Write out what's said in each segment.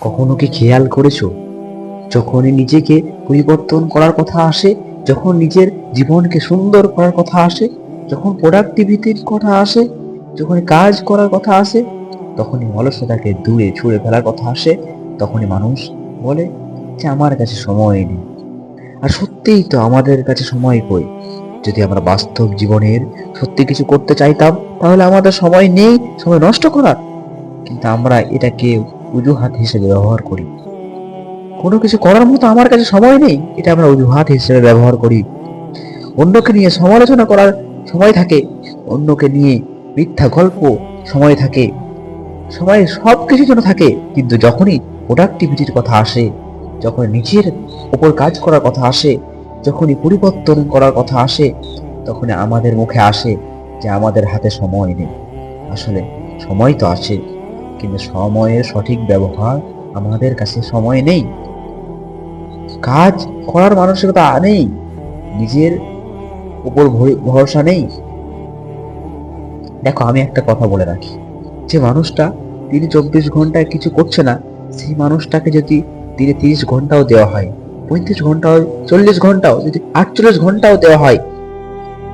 কখনো কি খেয়াল করেছো, যখনই নিজেকে পরিবর্তন করার কথা আসে, যখন নিজের জীবনকে সুন্দর করার কথা আসে, যখন প্রোডাক্টিভিটির কথা আসে, যখন কাজ করার কথা আসে, তখনই অলসতাকে দূরে ছুঁড়ে ফেলার কথা আসে, তখনই মানুষ বলে যে আমার কাছে সময় নেই। আর সত্যিই তো আমাদের কাছে সময় কই। যদি আমরা বাস্তব জীবনের সত্যি কিছু করতে চাইতাম, তাহলে আমাদের সময় নেই সময় নষ্ট করার। কিন্তু আমরা এটাকে অজুহাত হিসেবে ব্যবহার করি। কোনো কিছু করার মতো আমার কাছে সময় নেই, এটা আমরা অজুহাত হিসেবে ব্যবহার করি। অন্যকে নিয়ে সমালোচনা করার সময় থাকে, অন্যকে নিয়ে মিথ্যা গল্প সময় থাকে, সময় সব কিছুর জন্য থাকে। কিন্তু যখনই প্রোডাক্টিভিটির কথা আসে, যখন নিজের উপর কাজ করার কথা আসে, যখনই পরিবর্তন করার কথা আসে, তখনই আমাদের মুখে আসে যে আমাদের হাতে সময় নেই। আসলে সময় তো আছে, কিন্তু সময়ের সঠিক ব্যবহার আমাদের কাছে সময় নেই। কাজ করার মানসিকতা নেই, নিজের উপর ভরসা নেই। দেখো, আমি একটা কথা বলে রাখি, যে মানুষটা দিনে 24 ঘন্টায় কিছু করছে না, সেই মানুষটাকে যদি দিনে 30 ঘন্টাও দেওয়া হয়, 35 ঘন্টাও, 40 ঘন্টাও, যদি 48 ঘন্টাও দেওয়া হয়,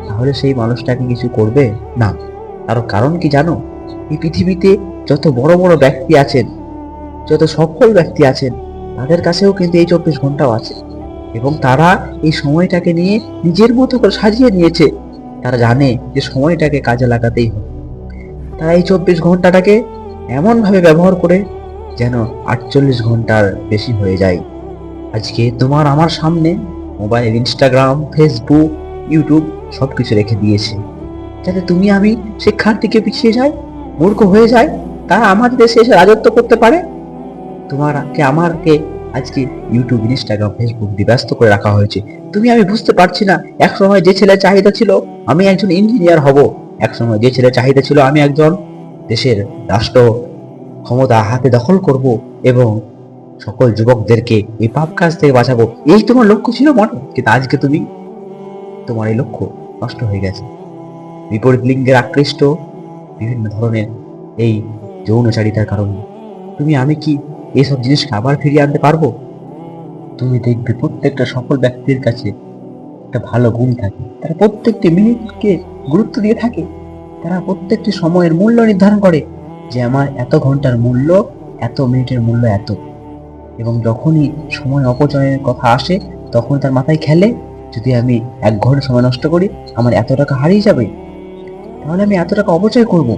তাহলে সেই মানুষটাকে কিছু করবে না। আর কারণ কি জানো? এই পৃথিবীতে যত বড় বড় ব্যক্তি আছেন, যত সফল ব্যক্তি আছেন, তাদের কাছেও কিন্তু এই 24 ঘন্টাও আছে, এবং তারা এই সময়টাকে নিয়ে নিজের মতো করে সাজিয়ে নিয়েছে। তারা জানে যে সময়টাকে কাজে লাগাতেই হবে। তারা এই 24 ঘন্টাটাকে এমন ভাবে ব্যবহার করে যেন 48 ঘন্টার বেশি হয়ে যায়। আজকে তোমার আমার সামনে মোবাইল, ইনস্টাগ্রাম, ফেসবুক, ইউটিউব সবকিছু রেখে দিয়েছে, যাতে তুমি আমি শিক্ষার্থীকে পিছিয়ে যাই, মূর্খ হয়ে যায়, তারা আমাদের দেশে এসে রাজত্ব করতে পারে। তোমারকে আমারকে আজকে ইউটিউব, ইনস্টাগ্রাম, ফেসবুক দিয়ে ব্যস্ত করে রাখা হয়েছে। তুমি আমি বুঝতে পারছি না, এক সময় যে ছেলের চাহিদা ছিল আমি একজন ইঞ্জিনিয়ার হব, এক সময় যে ছেলের চাহিদা ছিল আমি একজন দেশের রাষ্ট্র ক্ষমতা হাতে দখল করব এবং সকল যুবকদেরকে এই পাপ কাজ থেকে বাঁচাবো, এই তোমার লক্ষ্য ছিল মনে। কিন্তু আজকে তুমি, তোমার এই লক্ষ্য নষ্ট হয়ে গেছে। বিপরীত লিঙ্গের আকৃষ্ট বিভিন্ন ধরনের এই যৌনচারিতার কারণে তুমি আমি কি এইসব জিনিসকে আবার ফিরিয়ে আনতে পারবো? তুমি দেখবে প্রত্যেকটা সফল ব্যক্তির কাছে একটা ভালো গুণ থাকে, তারা প্রত্যেকটি মিনিটকে গুরুত্ব দিয়ে থাকে। তারা প্রত্যেকটি সময়ের মূল্য নির্ধারণ করে, যে আমার এত ঘন্টার মূল্য, এত মিনিটের মূল্য এত। এবং যখনই সময় অপচয়ের কথা আসে, তখন তার মাথায় খেলে, যদি আমি 1 ঘন্টা সময় নষ্ট করি, আমার এত টাকা হারিয়ে যাবে, তাহলে আমি এত টাকা অপচয় করব।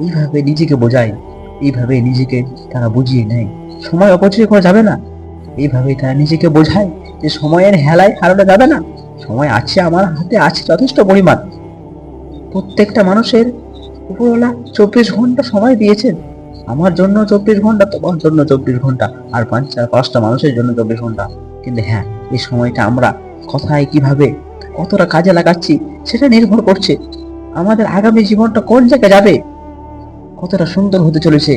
এইভাবে নিজেকে বোঝায়, এইভাবে নিজেকে তারা বুঝিয়ে নেয় সময় অপচয় করা যাবে না। এইভাবেই তারা নিজেকে বোঝায় যে সময়ের হেলায় হারানো যাবে না। সময় আছে, আমার হাতে আছে যথেষ্ট পরিমাণ। প্রত্যেকটা মানুষের উপরওয়ালা 24 ঘন্টা সময় দিয়েছেন, আমার জন্য 24 ঘন্টা, তোমার জন্য 24 ঘন্টা, আর পাঁচটা মানুষের জন্য 24 ঘন্টা। কিন্তু হ্যাঁ, এই সময়টা আমরা কোথায়, কিভাবে, কতটা কাজে লাগাচ্ছি, সেটা নির্ভর করছে আমাদের আগামী জীবনটা কোন জায়গায় যাবে, কতটা সুন্দর হতে চলেছে।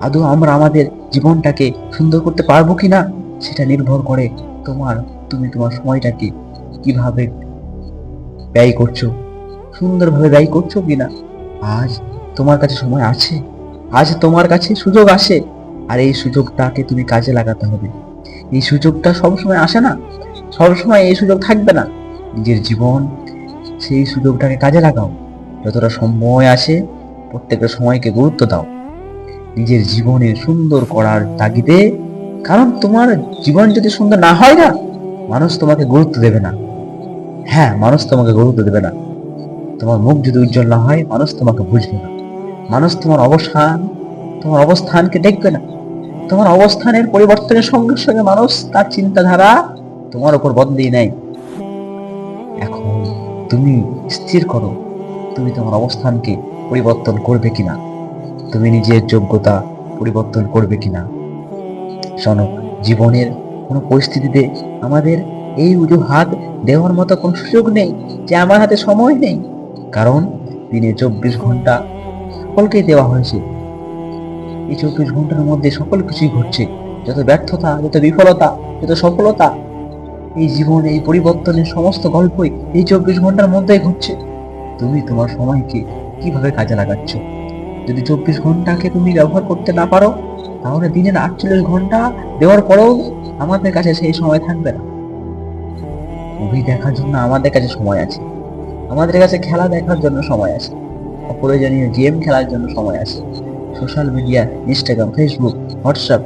আদৌ আমরা আমাদের জীবনটাকে সুন্দর করতে পারবো কিনা, সেটা নির্ভর করে তুমি তোমার সময়টাকে কিভাবে ব্যয় করছো, সুন্দরভাবে ব্যয় করছো কিনা। আজ তোমার কাছে সময় আছে, আজ তোমার কাছে সুযোগ আসে, আর এই সুযোগটাকে তুমি কাজে লাগাতে হবে। এই সুযোগটা সবসময় আসে না, সবসময় এই সুযোগ থাকবে না। নিজের জীবন, সেই সুযোগটাকে কাজে লাগাও। যতটা সময় আসে, প্রত্যেকটা সময়কে গুরুত্ব দাও নিজের জীবনে সুন্দর করার তাগিদে। কারণ তোমার জীবন যদি সুন্দর না হয় না, মানুষ তোমাকে গুরুত্ব দেবে না। হ্যাঁ, মানুষ তোমাকে গুরুত্ব দেবে না। তোমার মুখ যদি উজ্জ্বল না হয়, মানুষ তোমাকে বুঝবে না। মানুষ তোমার অবস্থানকে দেখবে না। তোমার অবস্থানের পরিবর্তনের সঙ্গে সঙ্গে মানুষ তার চিন্তাধারা তোমার উপর বদলিয়ে নেয়। এখন তুমি স্থির করো, তুমি তোমার অবস্থানকে পরিবর্তন করবে কিনা, তুমি নিজের যোগ্যতা পরিবর্তন করবে কিনা। শোনো, জীবনের কোনো পরিস্থিতিতে আমাদের এই অজুহাত দেওয়ার মতো কোনো সুযোগ নেই যে আমার হাতে সময় নেই। কারণ দিনে 24 ঘন্টা সকলকেই দেওয়া হয়েছে। এই 24 ঘন্টার মধ্যে সকল কিছুই ঘটছে, যত ব্যর্থতা, যত বিফলতা, যত সফলতা, এই জীবন, এই পরিবর্তনের সমস্ত গল্পই এই 24 ঘন্টার মধ্যেই ঘটছে। তুমি তোমার সময়কে কিভাবে কাজে লাগাচ্ছ, যদি 24 ঘন্টাকে তুমি ব্যবহার করতে না পারো, তাহলে দিনের 48 ঘন্টা দেওয়ার পরেও আমাদের কাছে সেই সময় থাকবে না। মুভি দেখার জন্য আমাদের কাছে সময় আছে, আমাদের কাছে খেলা দেখার জন্য সময় আছে, অপ্রয়োজনীয় গেম খেলার জন্য সময় আছে, social media, Instagram, Facebook, WhatsApp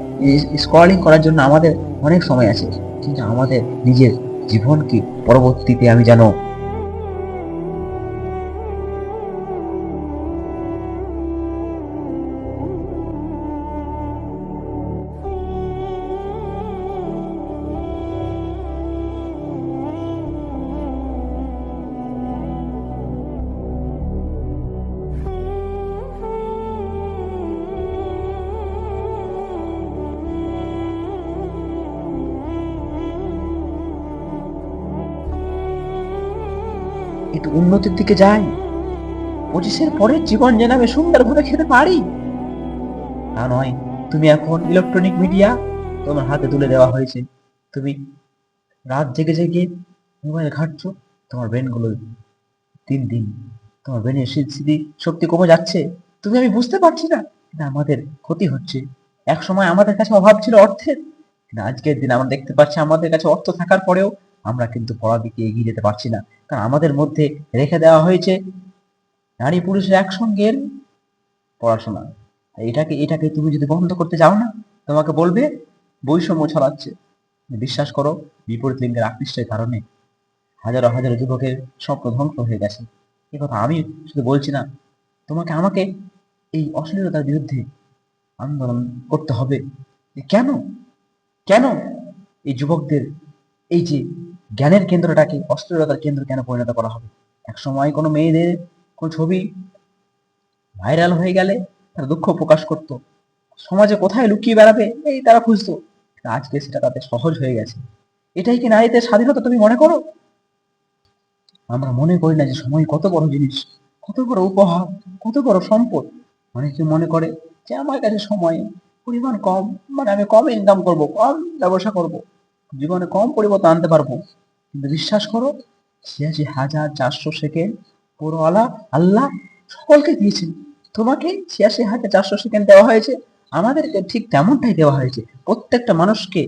scrolling করার জন্য আমাদের অনেক সময় আছে। কিন্তু আমাদের নিজের জীবনকে পরবর্তীতে আমি জানো একটু উন্নতির দিকে যাই, 25-এর পরের জীবন যেন আমি সুন্দরভাবে খেতে পারি। তা নয়, তুমি এখন ইলেকট্রনিক মিডিয়া তোমার হাতে তুলে দেওয়া হয়েছে, তুমি রাত জেগে জেগে মোবাইল ঘাঁটছো, তোমার ব্রেন গুলো দিন দিন, তোমার ব্রেনের স্মৃতি শক্তি কমে যাচ্ছে। আমি বুঝতে পারছি না, কিন্তু আমাদের ক্ষতি হচ্ছে। এক সময় আমাদের কাছে অভাব ছিল অর্থের, কিন্তু আজকের দিন আমরা দেখতে পাচ্ছি আমাদের কাছে অর্থ থাকার পরেও আমরা কিন্তু পড়ার দিকে এগিয়ে যেতে পারছি না। কারণ আমাদের মধ্যে রেখে দেওয়া হয়েছে নারী পুরুষের একসঙ্গে পড়াশোনা। এটাকে তুমি যদি বন্ধ করতে যাও না, তোমাকে বলবে বৈষম্য ছড়াচ্ছে। বিশ্বাস করো, বিপরীত লিঙ্গের আকৃষ্টের কারণে হাজারো হাজারো যুবকের স্বপ্ন ধ্বংস হয়ে গেছে। এ কথা আমি শুধু বলছি না, তোমাকে আমাকে এই অশ্লীলতার বিরুদ্ধে আন্দোলন করতে হবে। কেন কেন এই যুবকদের এই যে জ্ঞানের কেন্দ্রটাকে অশ্লীলতার কেন্দ্র কেন পরিণত করা হবে? এক সময় কোনো মেয়েদের কোন ছবি ভাইরাল হয়ে গেলে তারা দুঃখ প্রকাশ করত, সমাজে কোথায় লুকিয়ে বেড়াবে এই তারা খুঁজতো। আজকে সেটা তাদের সহজ হয়ে গেছে। এটাই কি নারীদের স্বাধীনতা তুমি মনে করো? আমরা মনে করি না যে সময় কত বড় জিনিস, কত বড় উপহার, কত বড় সম্পদ। অনেকে মনে করে যে আমার কাছে সময় পরিমাণ কম, মানে আমি কম ইনকাম করব, কম ব্যবসা করব, জীবনে কম পরিবর্তন আনতে পারবো। কিন্তু বিশ্বাস করো, 86,400 সেকেন্ড পুরোওয়ালা আল্লাহ সকলকে দিয়েছেন। তোমাকে 86,400 সেকেন্ড দেওয়া হয়েছে, আমাদেরকে ঠিক তেমনটাই দেওয়া হয়েছে। প্রত্যেকটা মানুষকে